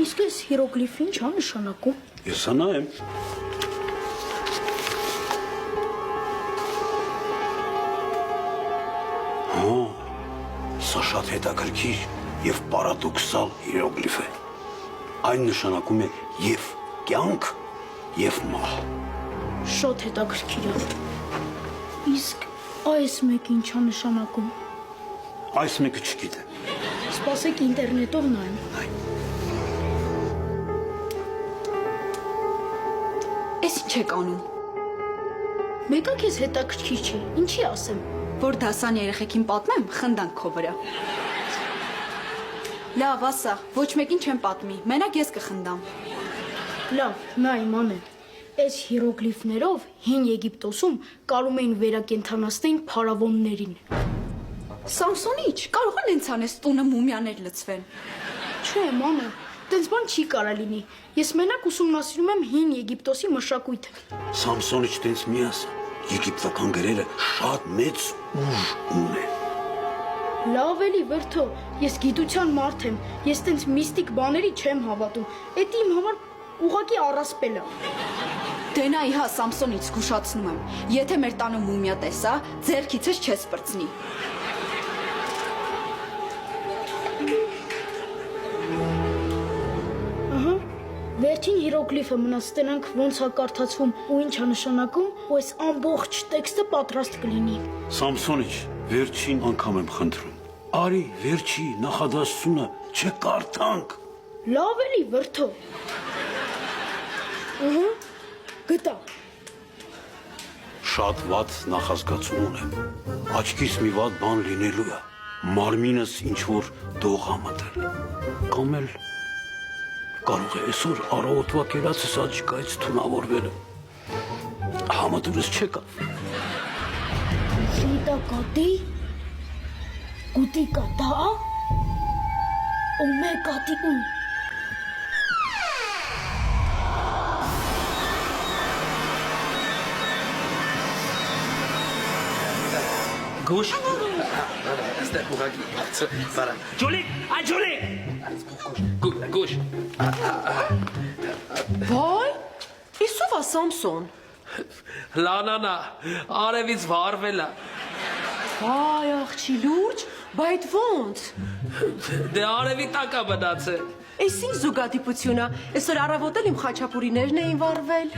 Իսկ այս հիրոգլիֆը ինչ է նշանակում։ Ես նայեմ։ Սա շատ հետաքրքիր եւ պարադոքսալ հիրոգլիֆ է։ Այն նշանակում է եւ կյանք եւ մահ։ Շատ հետաքրքիր է։ Իսկ այս մեկը ինչ է նշանակում։ Այս մեկը չգիտեմ։ Սպասեք ինտերնետով նայեմ։ Էս ինչ եք անում։ Մեկը քեզ հետաքրքիր չի, ինչի ասեմ։ Որ դասան երեխեքին պատմեմ, խնդանք քո վրա։ Լավ, ասա, ոչ մեկին չեմ պատմի, մենակ ես կխնդամ։ Լավ, նայ մանե։ Այս հիրոգլիֆներով հին Եգիպտոսում կարում էին վերակենդանացնել փարավոններին։ Սամսոնիչ, կարող են հենց անես տունը մումիաներ լցվեն։ Չէ, մանե, տենց բան չի կարա լինի։ Ես մենակ ուսումնասիրում եմ հին Եգիպտոսի մշակույթը։ Սամսոնիչ տենց մի ասա։ Եգիպտական գրերը շատ մեծ ուժ ունեն։ Լավ էլի, վրդո, ես գիտության մարդ եմ, ես տենց միստիկ բաների չեմ հավատում, էդ իմ համար ուղղակի առասպել է։ Դե նա իհա Սամսոնիչ զգուշացնում եմ, եթե մեր տանը մումիա տեսա, ձեռքիցս չես պրծնի։ Ահա, վերջին հիրոգլիֆը մնաց տենանք ոնց է կարդացվում ու ինչ է նշանակում, ու այս ամբողջ տեքստը պատրաստ կլինի։ Սամսոնիչ, վերջին անգամ եմ խնդրում։ Արի, վերջի նախադասությունը չկարդանք։ Լավ էլի, վրդո։ Ահա, գտա։ Շատ վատ նախազգացում ունեմ։ Աչքիս մի վատ բան լինելու է։ Մարմինս ինչ որ դող է մտել։ Կամ էլ կարող է այսօր առավոտվա կերածս աչքայից թունավորվելը։ Համատուրս չեկավ։ Շիտա կատի, կուտի կատա, ու մե կատի ու։ Գուշ, ստեղ ուղակի բարա։ Ջոլիկ, այ ջոլիկ։ Գուշ։ Վայ, իսով է Սամսոն։ Լանանա, արևից վարվել է։ Վայ, աղջի լուրջ, բայց ոնց։ Դե արևի տակ է մնացել։ Էս ինչ զուգադիպություն է, այսօր առավոտ էլ իմ խաչապուրիներն էին վարվել։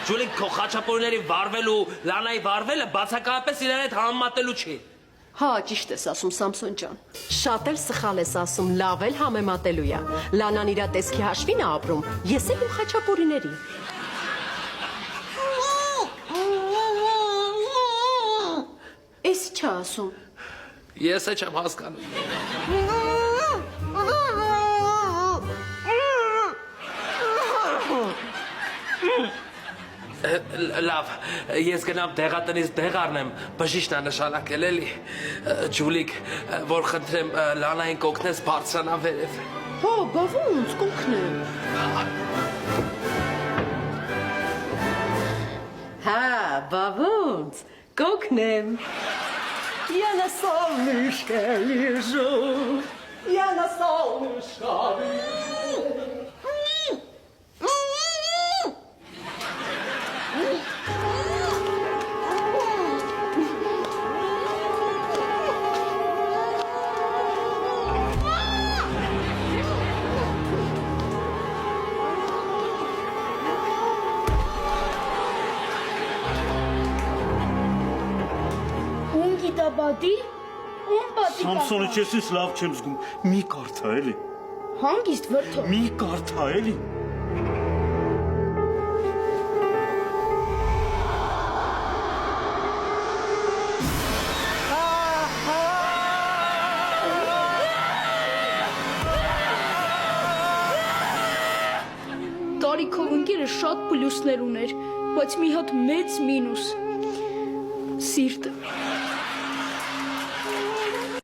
Ջոլիկ, քո խաչապուրների վարվելու, լանայի վարվելը բացակայապես իրար հետ համեմատելու չի։ Հա, ճիշտ ես ասում Սամսոն ջան։ Շատ էլ սխալ ես ասում, լավ էլ համեմատելու է։ Լանան իրա տեսքի հաշվին է ապրում, ես էլ իմ խաչապուրիների։ Էս ի՞նչ է ասում։ Ես է չեմ հասկանում։ Լավ, ես գնամ դեղատնից դեղ առնեմ, բժիշկն է նշանակել էլի։ Ջուլիկ, որ խնդրեմ Լանային կօգնես բարձրանա վերև։ Հա, բա ոնց կօգնեմ։ Հա, բա ոնց կօգնեմ։ Я на солнышке лежу, я на солнышке лежу. Բադի, ում բադի Սամսոնը չես լավ չեմ զգում։ Մի կարդա էլի։ հանգիստ վրդո։ Մի կարդա էլի։ Տարիքով ընկերը շատ պլյուսներ ուներ, բայց մի հատ մեծ մինուս։ Սիրտը։